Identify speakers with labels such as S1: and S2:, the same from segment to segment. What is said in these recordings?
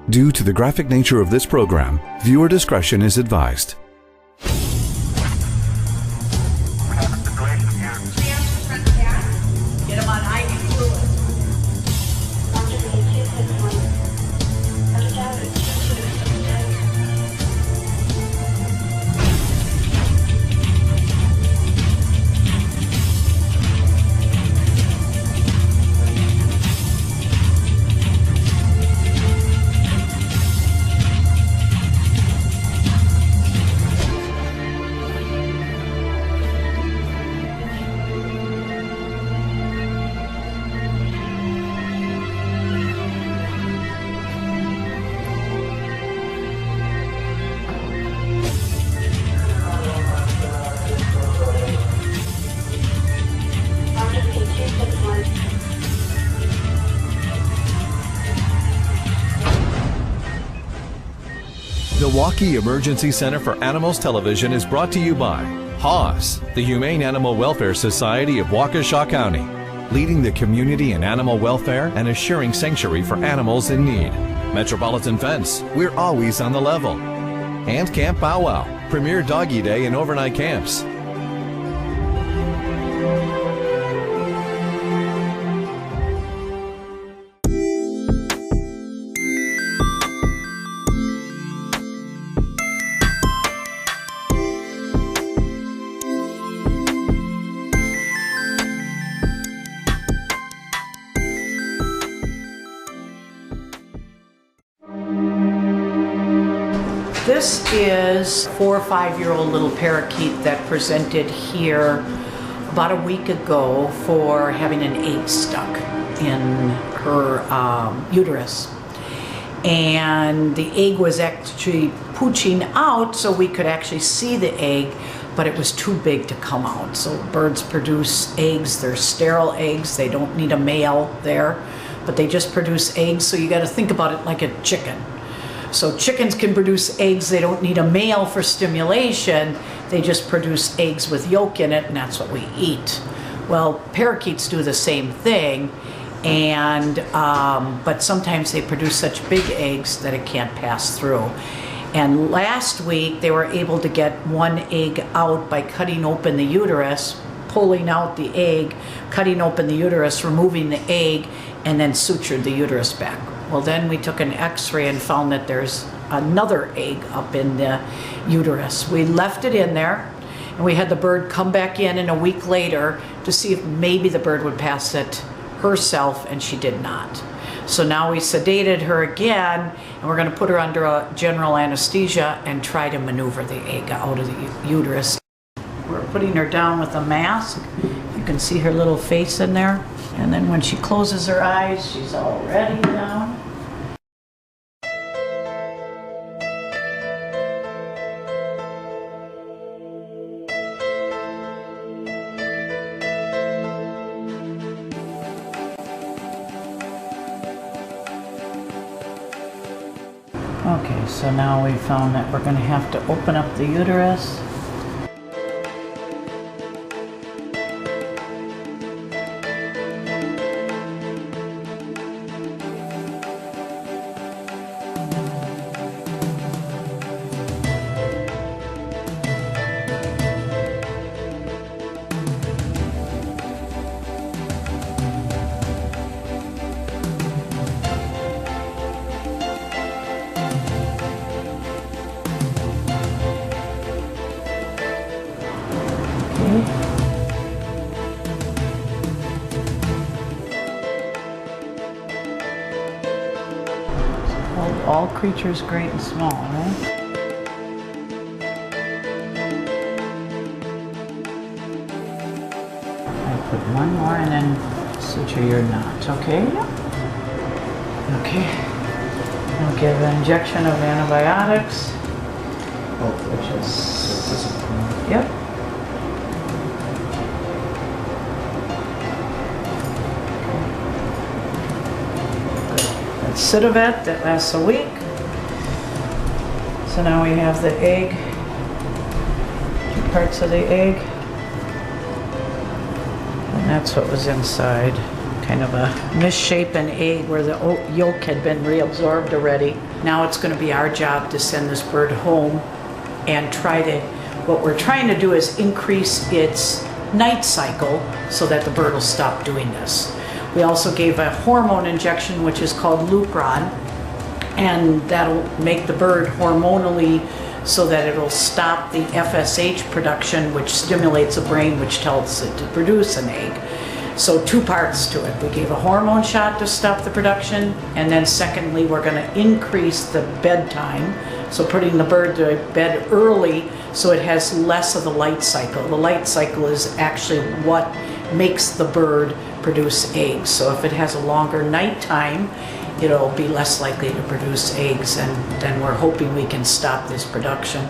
S1: Due to the graphic nature of this program, viewer discretion is advised.
S2: Get them on IV fluid.
S3: Milwaukee Emergency Center for Animals Television is brought to you by HAWS, the Humane Animal Welfare Society of Waukesha County, leading the community in animal welfare and assuring sanctuary for animals in need. Metropolitan Fence, we're always on the level. And Camp Bow Wow, premier doggy day and overnight camps.
S2: This is a 4 or 5-year-old little parakeet that presented here about a week ago for having an egg stuck in her uterus. And the egg was actually pooching out so we could actually see the egg, but it was too big to come out. So birds produce eggs, they're sterile eggs, they don't need a male there, but they just produce eggs, so you gotta think about it like a chicken. So chickens can produce eggs, they don't need a male for stimulation, they just produce eggs with yolk in it, and that's what we eat. Well, parakeets do the same thing, and but sometimes they produce such big eggs that it can't pass through. And last week they were able to get one egg out by cutting open the uterus, pulling out the egg, cutting open the uterus, removing the egg, and then sutured the uterus back. Well, then we took an x-ray and found that there's another egg up in the uterus. We left it in there, and we had the bird come back in a week later to see if maybe the bird would pass it herself, and she did not. So now we sedated her again, and we're gonna put her under a general anesthesia and try to maneuver the egg out of the uterus. We're putting her down with a mask. You can see her little face in there. And then when she closes her eyes, she's already down. Okay, so now we found that we're going to have to open up the uterus. All creatures great and small, right? I put one more and then suture your knot, okay? Okay. I'll give an injection of antibiotics. Which is, yep. Citavet that lasts a week. So now we have the egg, 2 parts of the egg, and that's what was inside. kind of a misshapen egg where the yolk had been reabsorbed already. Now it's going to be our job to send this bird home and what we're trying to do is increase its night cycle so that the bird will stop doing this. We also gave a hormone injection which is called Lupron, and that'll make the bird hormonally so that it'll stop the FSH production, which stimulates the brain, which tells it to produce an egg. So 2 parts to it. We gave a hormone shot to stop the production, and then secondly, we're going to increase the bedtime, so putting the bird to bed early so it has less of the light cycle. The light cycle is actually what makes the bird produce eggs. So if it has a longer nighttime, it'll be less likely to produce eggs, and then we're hoping we can stop this production.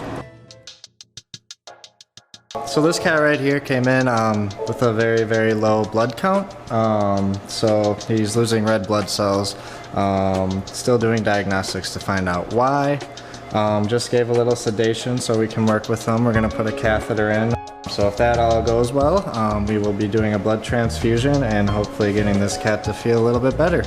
S4: So this cat right here came in with a very, very low blood count. So he's losing red blood cells. Still doing diagnostics to find out why. Just gave a little sedation so we can work with them. We're going to put a catheter in. So if that all goes well, we will be doing a blood transfusion and hopefully getting this cat to feel a little bit better.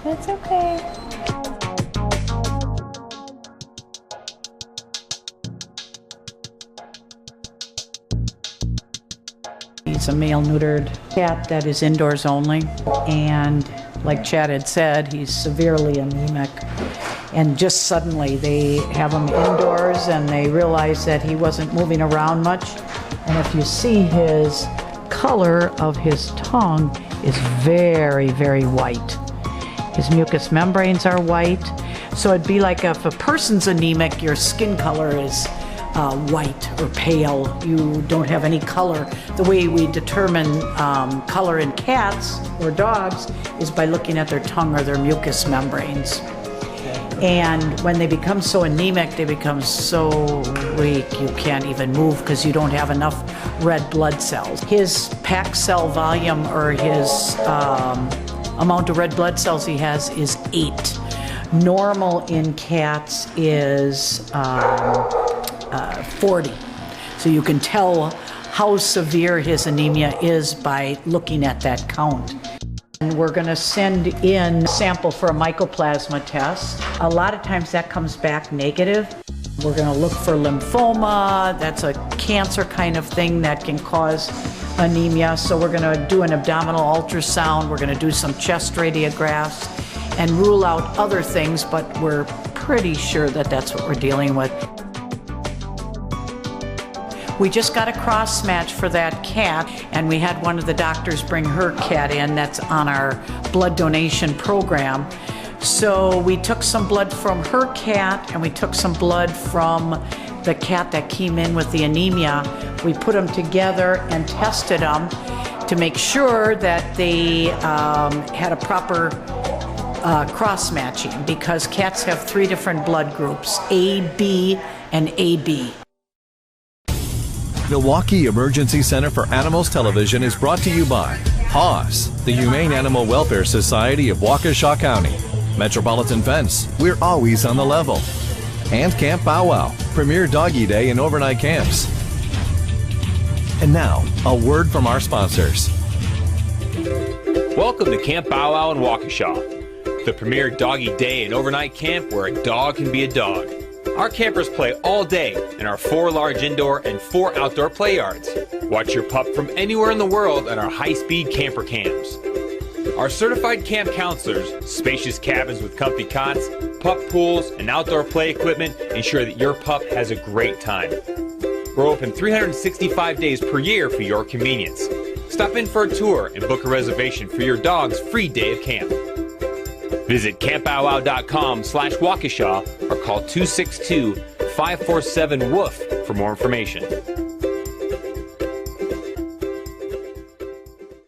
S5: It's okay.
S2: He's a male neutered cat that is indoors only, and like Chad had said, he's severely anemic. And just suddenly they have him indoors and they realize that he wasn't moving around much. And if you see, his color of his tongue is very, very white. His mucous membranes are white. So it'd be like if a person's anemic, your skin color is white or pale. You don't have any color. The way we determine color in cats or dogs is by looking at their tongue or their mucous membranes. And when they become so anemic, they become so weak you can't even move because you don't have enough red blood cells. His pack cell volume, or his amount of red blood cells he has, is 8. Normal in cats is 40. So you can tell how severe his anemia is by looking at that count. And we're going to send in a sample for a mycoplasma test. A lot of times that comes back negative. We're going to look for lymphoma. That's a cancer kind of thing that can cause anemia. So we're going to do an abdominal ultrasound. We're going to do some chest radiographs and rule out other things, but we're pretty sure that that's what we're dealing with. We just got a cross match for that cat, and we had one of the doctors bring her cat in that's on our blood donation program. So we took some blood from her cat and we took some blood from the cat that came in with the anemia. We put them together and tested them to make sure that they had a proper cross matching, because cats have 3 different blood groups, A, B, and AB.
S3: Milwaukee Emergency Center for Animals Television is brought to you by HAWS, the Humane Animal Welfare Society of Waukesha County, Metropolitan Fence, we're always on the level, and Camp Bow Wow, premier doggy day and overnight camps. And now, a word from our sponsors.
S6: Welcome to Camp Bow Wow in Waukesha, the premier doggy day and overnight camp where a dog can be a dog. Our campers play all day in our 4 large indoor and 4 outdoor play yards. Watch your pup from anywhere in the world on our high-speed camper cams. Our certified camp counselors, spacious cabins with comfy cots, pup pools, and outdoor play equipment ensure that your pup has a great time. We're open 365 days per year for your convenience. Stop in for a tour and book a reservation for your dog's free day of camp. Visit campbowwow.com/Waukesha or call 262-547-WOOF for more information.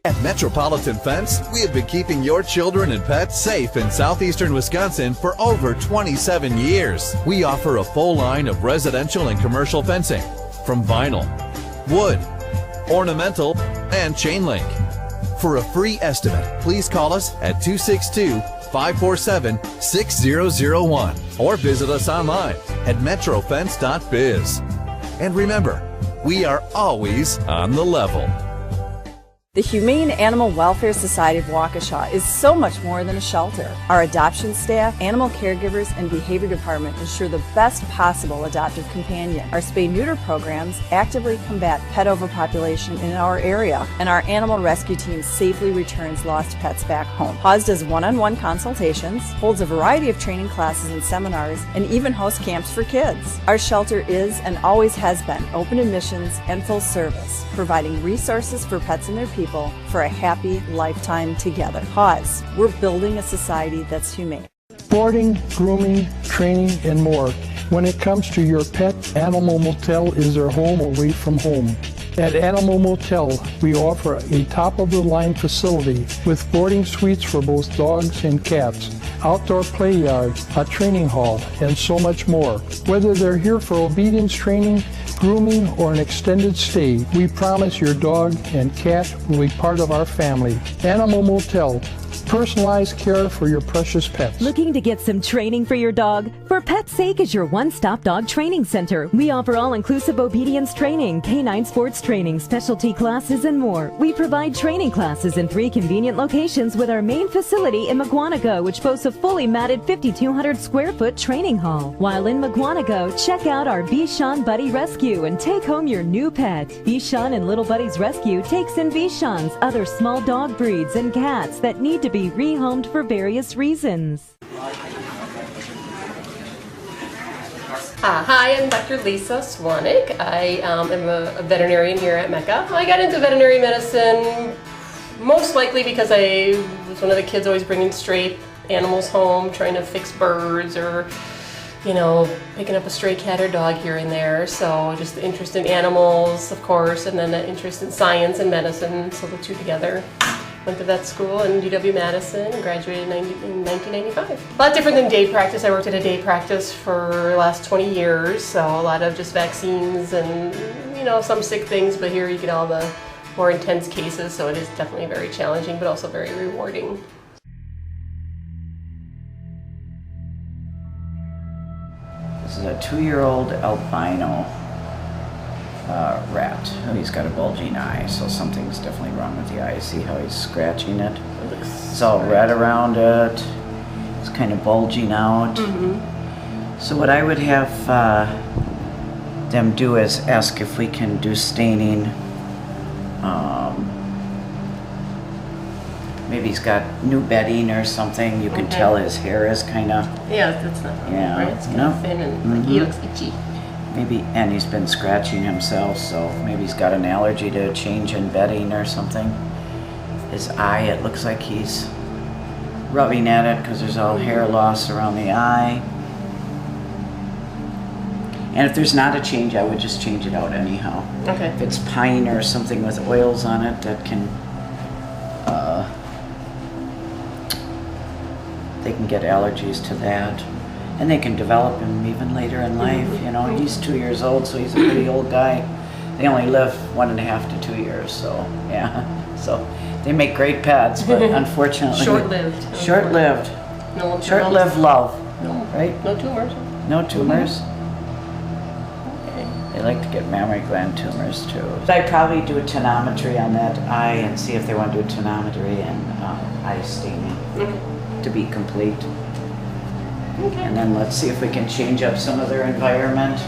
S1: At
S3: Metropolitan Fence, we have been keeping your children and pets safe in southeastern Wisconsin for over 27 years. We offer a full line of residential and commercial fencing, from vinyl, wood, ornamental, and chain link. For a free estimate, please call us at 262-547-6001 or visit us online at metrofence.biz. And remember, we are always on the level.
S5: The Humane Animal Welfare Society of Waukesha is so much more than a shelter. Our adoption staff, animal caregivers, and behavior department ensure the best possible adoptive companion. Our spay-neuter programs actively combat pet overpopulation in our area, and our animal rescue team safely returns lost pets back home. PAWS does one-on-one consultations, holds a variety of training classes and seminars, and even hosts camps for kids. Our shelter is and always has been open admissions and full service, providing resources for pets and their people for a happy lifetime together. PAWS, we're building a society that's humane.
S7: Boarding, grooming, training, and more. When it comes to your pet, Animal Motel is their home away from home. At Animal Motel, we offer a top-of-the-line facility with boarding suites for both dogs and cats, outdoor play yards, a training hall, and so much more. Whether they're here for obedience training, grooming, or an extended stay, we promise your dog and cat will be part of our family. Animal Motel, personalized care for your precious pets.
S8: Looking to get some training for your dog? For Pet's Sake is your one-stop dog training center. We offer all-inclusive obedience training, canine sports training, specialty classes, and more. We provide training classes in 3 convenient locations with our main facility in Mugwanago, which boasts a fully matted 5,200 square foot training hall. While in Mugwanago, check out our Bichon Buddy Rescue and take home your new pet. Bichon and Little Buddies Rescue takes in Bichons, other small dog breeds, and cats that need to be rehomed for various reasons.
S9: Hi, I'm Dr. Lisa Swanik. I am a veterinarian here at MECA. I got into veterinary medicine most likely because I was one of the kids always bringing stray animals home, trying to fix birds or, you know, picking up a stray cat or dog here and there. So just the interest in animals, of course, and then the interest in science and medicine, so the two together. Went to vet school in UW-Madison and graduated in 1995. A lot different than day practice. I worked at a day practice for the last 20 years, so a lot of just vaccines and, you know, some sick things, but here you get all the more intense cases, so it is definitely very challenging, but also very rewarding.
S10: This is a 2-year-old albino rat. He's got a bulging eye, so something's definitely wrong with the eye. See how he's scratching it? It's all red around it. It's kind of bulging out. So what I would have them do is ask if we can do staining. Maybe he's got new bedding or something. You can tell his hair is kind of...
S9: Yeah, that's not right. It's kind of thin and like he looks itchy.
S10: Maybe, and he's been scratching himself, so maybe he's got an allergy to a change in bedding or something. His eye, it looks like he's rubbing at it because there's all hair loss around the eye. And if there's not a change, I would just change it out anyhow.
S9: Okay.
S10: If it's pine or something with oils on it, that can, they can get allergies to that. And they can develop him even later in life. You know, he's 2 years old, so he's a pretty old guy. They only live 1.5 to 2 years, so yeah. So they make great pets, but unfortunately
S9: short-lived.
S10: Short-lived.
S9: No,
S10: short-lived love.
S9: No,
S10: right?
S9: No tumors.
S10: No tumors.
S9: Okay.
S10: They like to get mammary gland tumors too. I'd probably do a tonometry on that eye and see if they want to do a tonometry and eye staining to be complete.
S9: Okay.
S10: And then let's see if we can change up some of their environment.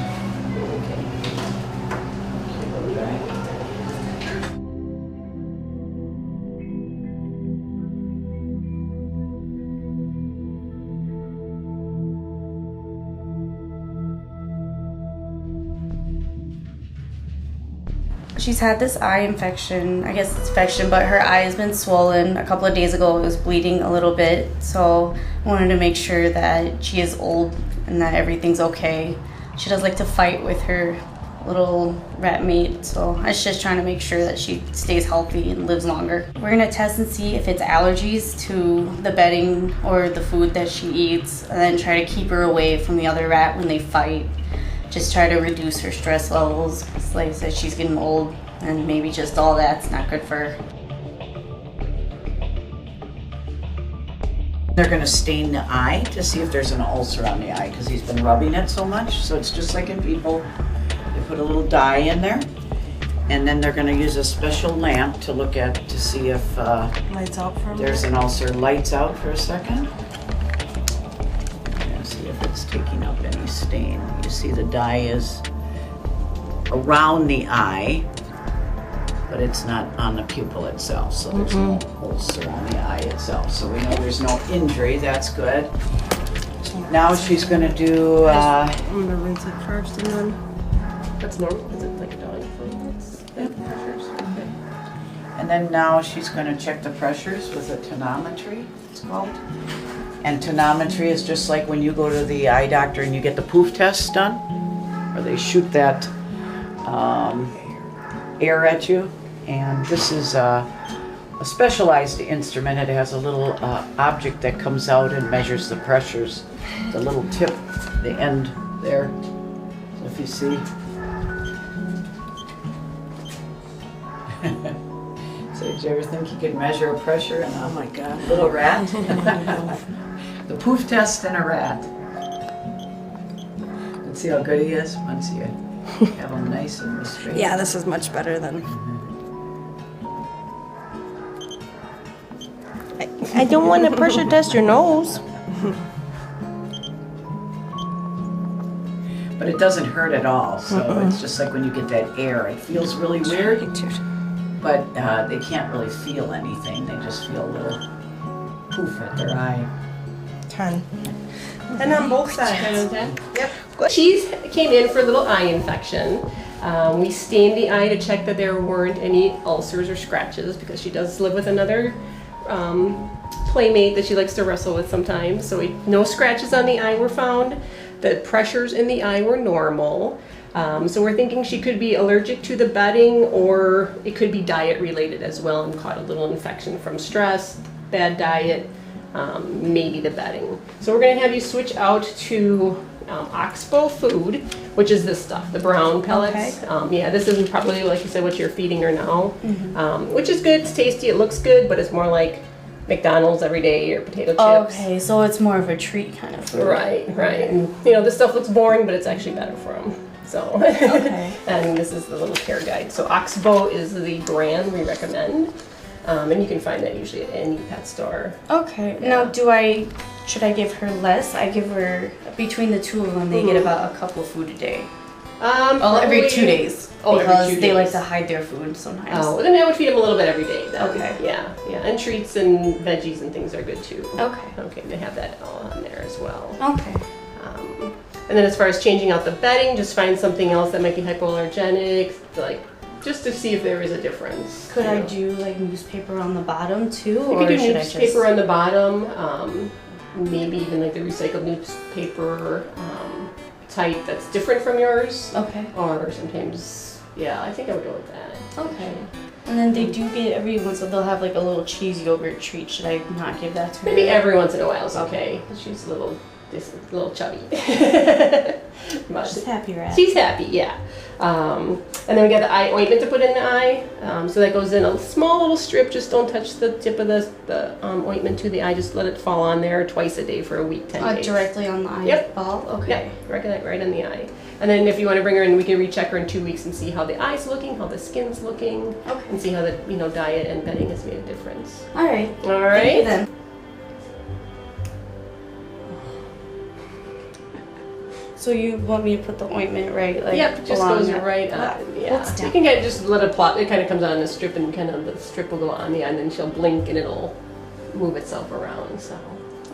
S11: She's had this eye infection. I guess it's infection, but her eye has been swollen. A couple of days ago it was bleeding a little bit, so I wanted to make sure that she is old and that everything's okay. She does like to fight with her little rat mate, so I was just trying to make sure that she stays healthy and lives longer. We're gonna test and see if it's allergies to the bedding or the food that she eats, and then try to keep her away from the other rat when they fight. Just try to reduce her stress levels. Like I said, she's getting old, and maybe just all that's not good for her.
S10: They're going to stain the eye to see if there's an ulcer on the eye because he's been rubbing it so much. So it's just like in people. They put a little dye in there, and then they're going to use a special lamp to look at to see if
S11: Lights out for a
S10: there's an ulcer. Lights out for a second. And see if it's taking up any stain. You see the dye is around the eye, but it's not on the pupil itself, so there's no ulcer on the eye itself. So we know there's no injury, that's good. Now she's gonna do...
S9: I'm gonna rinse it first and then... That's normal, is it like a dog? Pressures? Okay.
S10: And then now she's gonna check the pressures with a tonometry, it's called. And tonometry is just like when you go to the eye doctor and you get the poof test done, where they shoot that air at you. And this is a specialized instrument. It has a little object that comes out and measures the pressures. The little tip, the end there. So if you see. So did you ever think you could measure a pressure in a little rat? The poof test in a rat. Let's see how good he is once you have him nice and straight.
S12: Yeah, this is much better than...
S13: I don't want to pressure test your nose.
S10: But it doesn't hurt at all, so it's just like when you get that air. It feels really weird, but they can't really feel anything. They just feel a little poof at their eye.
S13: 10. And on both sides.
S9: Yep. She came in for a little eye infection. We stained the eye to check that there weren't any ulcers or scratches because she does live with another playmate that she likes to wrestle with sometimes. So no scratches on the eye were found. The pressures in the eye were normal. So we're thinking she could be allergic to the bedding, or it could be diet related as well and caught a little infection from stress, bad diet, maybe the bedding. So we're going to have you switch out to Oxbow food, which is this stuff, the brown pellets.
S11: Okay.
S9: Yeah, this isn't probably, like you said, what you're feeding her now, which is good. It's tasty. It looks good, but it's more like McDonald's every day or potato chips.
S11: Okay, so it's more of a treat kind of food.
S9: Right. And this stuff looks boring, but it's actually better for them. So,
S11: okay.
S9: And this is the little care guide. So Oxbow is the brand we recommend, and you can find that usually at any pet store.
S11: Okay.
S9: Yeah.
S11: Now, should I give her less? I give her, between the two of them, they get about a couple of food a day. Every 2 days. Because they like to hide their food sometimes.
S9: Oh, well, then I would feed them a little bit every day then.
S11: Okay.
S9: Yeah. And treats and veggies and things are good too.
S11: Okay.
S9: They have that all on there as well.
S11: Okay.
S9: And then as far as changing out the bedding, just find something else that might be hypoallergenic, like just to see if there is a difference.
S11: Could I do like newspaper on the bottom too?
S9: You could do newspaper on the bottom, maybe even like the recycled newspaper type that's different from yours.
S11: Okay.
S9: Or sometimes, yeah, I think I would go with that.
S11: Okay. And then they do get every once, so they'll have like a little cheese yogurt treat. Should I not give that to her?
S9: Maybe every once in a while is okay. She's a little chubby.
S11: She's happy, right?
S9: She's happy, yeah. And then we got the eye ointment to put in the eye. So that goes in a small little strip. Just don't touch the tip of the ointment to the eye. Just let it fall on there twice a day for a week, 10 days.
S11: Directly on the eye?
S9: Yep.
S11: Ball? Okay.
S9: Yep, right on the eye. And then if you want to bring her in, we can recheck her in 2 weeks and see how the eye's looking, how the skin's looking, and see how the diet and bedding has made a difference.
S11: All right.
S9: All right.
S11: Thank you then. So you want me to put the ointment right? Like,
S9: yep, just goes right on. Yeah. So you can just let it plop. It kind of comes on a strip, and kind of the strip will go on the eye, and then she'll blink, and it'll move itself around. So.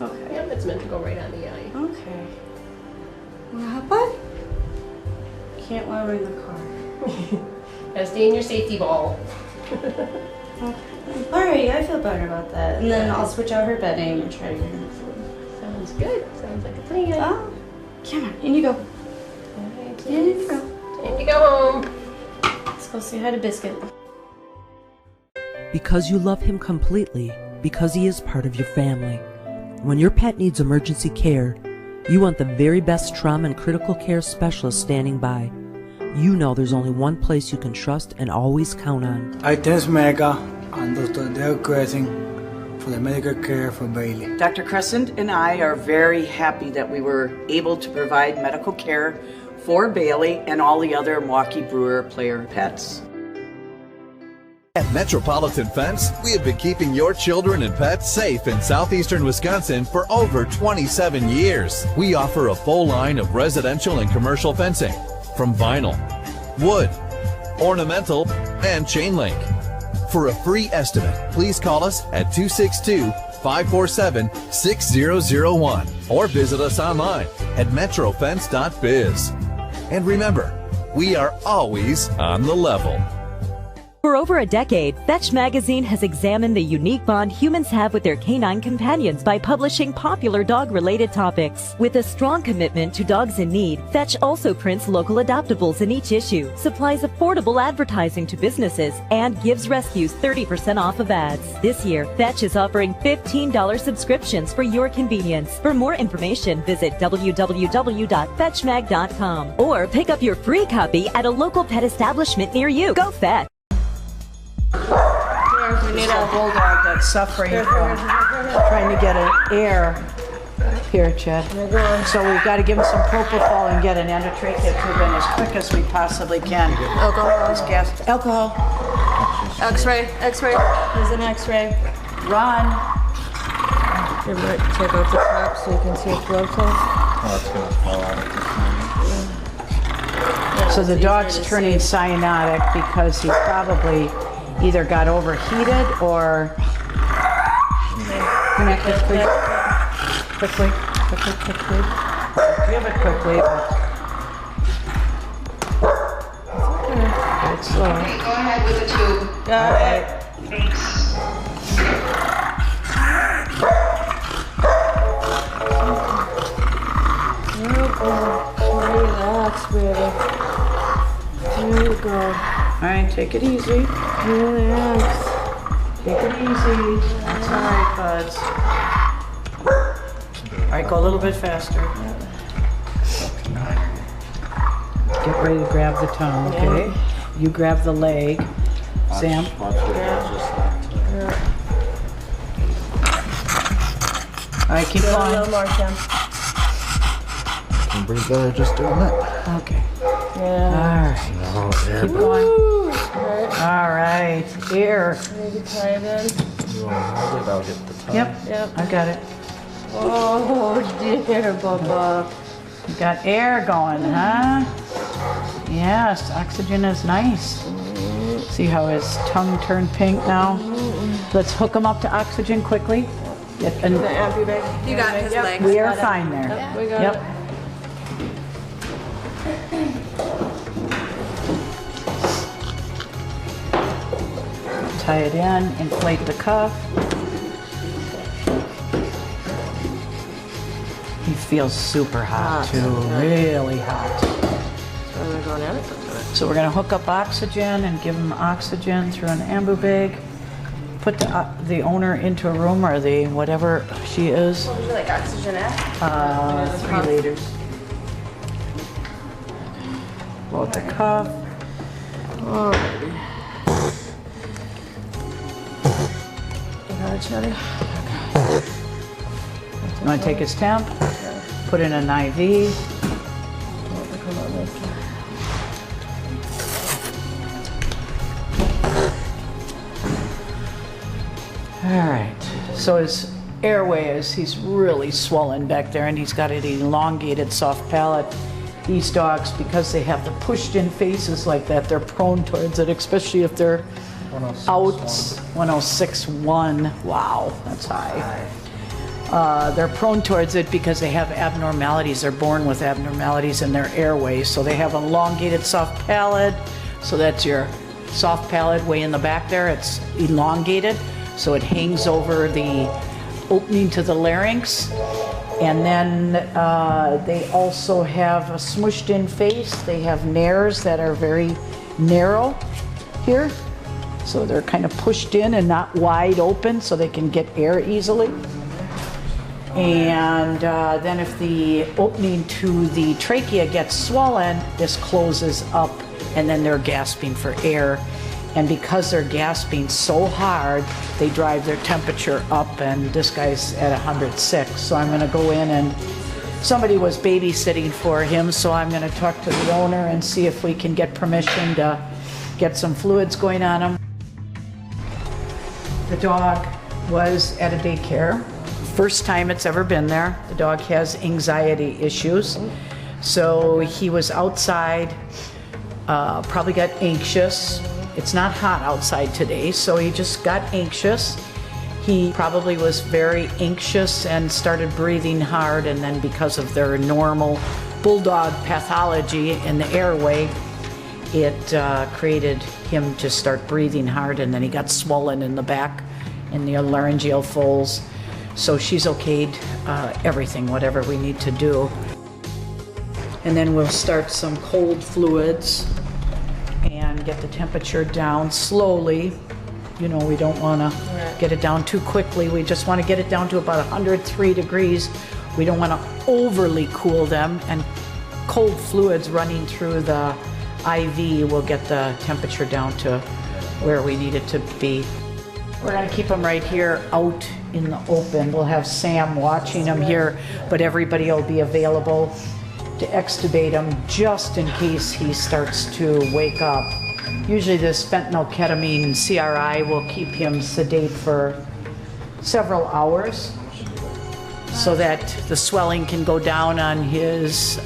S11: Okay.
S9: Yep, it's meant to go right on the eye.
S11: Okay. Wanna hop on? Can't while we're in the car.
S9: Gotta stay in your safety ball.
S11: Okay. Alright, I feel better about that. And then I'll switch out her bedding and try to get her food.
S9: Sounds good. Sounds like a plan.
S11: Oh, come on, in you go.
S9: Alright,
S11: in you go.
S9: Time to go home.
S11: Let's go say hi to Biscuit.
S12: Because you love him completely, because he is part of your family. When your pet needs emergency care, you want the very best trauma and critical care specialist standing by. You know there's only one place you can trust and always count on.
S14: I test MECA and Dr. DACVECC for the medical care for Bailey.
S10: Dr. Crescent and I are very happy that we were able to provide medical care for Bailey and all the other Milwaukee Brewer player pets.
S3: At Metropolitan Fence, we have been keeping your children and pets safe in southeastern Wisconsin for over 27 years. We offer a full line of residential and commercial fencing, from vinyl, wood, ornamental, and chain link. For a free estimate, please call us at 262-547-6001 or visit us online at metrofence.biz. And remember, we are always on the level.
S8: For over a decade, Fetch magazine has examined the unique bond humans have with their canine companions by publishing popular dog-related topics. With a strong commitment to dogs in need, Fetch also prints local adoptables in each issue, supplies affordable advertising to businesses, and gives rescues 30% off of ads. This year, Fetch is offering $15 subscriptions for your convenience. For more information, visit www.fetchmag.com or pick up your free copy at a local pet establishment near you. Go Fetch!
S2: We need a bulldog that's suffering from trying to get an air. Here, Chad. So we've got to give him some propofol and get an endotracheal tube in as quick as we possibly can.
S13: Alcohol.
S2: Alcohol.
S13: X-ray. X-ray. There's an X-ray.
S2: Run.
S13: You might take off the top so you can see its blood cells.
S4: Oh, it's gonna fall out at this time.
S2: So the dog's turning cyanotic because he probably either got overheated or connected quickly. Give it quickly, but it's slow.
S15: Okay, go ahead with the tube.
S13: Got it.
S15: Thanks.
S13: Relax, baby. There you go.
S2: All right, take it easy.
S13: Relax.
S2: Take it easy. That's all right, buds. All right, go a little bit faster. Get ready to grab the tongue, okay? You grab the leg. Sam?
S4: Watch it.
S2: All right, keep
S13: A
S2: going.
S13: little more, Sam.
S4: Can breathe better just doing that.
S2: Okay.
S13: Yeah.
S2: All right. Keep going. All right. Ear.
S13: Maybe tie it in.
S4: You want to hold it? I'll get the tongue.
S2: Yep.
S13: Yep.
S2: I got it.
S13: Oh dear, Bubba.
S2: You got air going, huh? Yes, oxygen is nice. See how his tongue turned pink now? Let's hook him up to oxygen quickly.
S13: The ambu bag.
S16: You got his legs.
S2: We are fine there.
S13: Yep, we got
S2: Yep.
S13: it.
S2: Tie it in, inflate the cuff. He feels super hot too, really hot.
S13: So they're going in.
S2: So we're gonna hook up oxygen and give him oxygen through an ambu bag. Put the owner into a room or the whatever she is.
S13: What would you like, oxygen at?
S2: 3 liters. Load the cuff.
S13: Alrighty. You got it, Chetty?
S2: You wanna take his temp? Put in an IV. All right, so his airway he's really swollen back there and he's got an elongated soft palate. These dogs, because they have the pushed in faces like that, they're prone towards it, especially if they're out. 106.1, wow, that's high. They're prone towards it because they have abnormalities. They're born with abnormalities in their airways. So they have elongated soft palate. So that's your soft palate way in the back there. It's elongated. So it hangs over the opening to the larynx. And then they also have a smushed in face. They have nares that are very narrow here. So they're kind of pushed in and not wide open so they can get air easily. And then if the opening to the trachea gets swollen, this closes up and then they're gasping for air. And because they're gasping so hard, they drive their temperature up, and this guy's at 106. So I'm gonna go in, and somebody was babysitting for him, so I'm gonna talk to the owner and see if we can get permission to get some fluids going on him. The dog was at a daycare. First time it's ever been there. The dog has anxiety issues. So he was outside, probably got anxious. It's not hot outside today, so he just got anxious. He probably was very anxious and started breathing hard, and then because of their normal bulldog pathology in the airway, it created him to start breathing hard, and then he got swollen in the back in the laryngeal folds. So she's okayed everything, whatever we need to do. And then we'll start some cold fluids and get the temperature down slowly. You know, we don't want to get it down too quickly. We just want to get it down to about 103 degrees. We don't want to overly cool them, and cold fluids running through the IV will get the temperature down to where we need it to be. We're going to keep them right here out in the open. We'll have Sam watching them here, but everybody will be available to extubate him just in case he starts to wake up. Usually this fentanyl ketamine CRI will keep him sedate for several hours so that the swelling can go down on his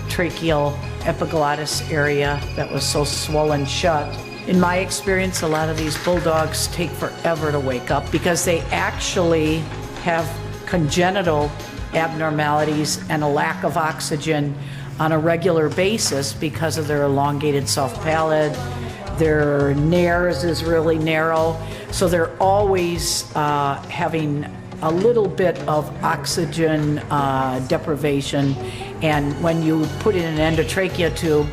S2: tracheal epiglottis area that was so swollen shut. In my experience, a lot of these bulldogs take forever to wake up because they actually have congenital abnormalities and a lack of oxygen on a regular basis because of their elongated soft palate. Their nares is really narrow, so they're always having a little bit of oxygen deprivation, and when you put in an endotrachea tube,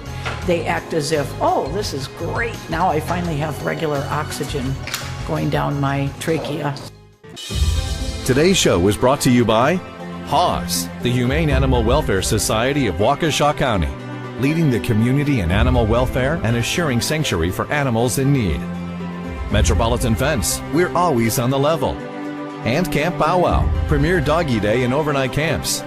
S2: they act as if, oh, this is great, now I finally have regular oxygen going down my trachea.
S3: Today's show was brought to you by HAWS, the Humane Animal Welfare Society of Waukesha County, leading the community in animal welfare and assuring sanctuary for animals in need. Metropolitan Fence, we're always on the level. And Camp Bow Wow, premier doggy day and overnight camps.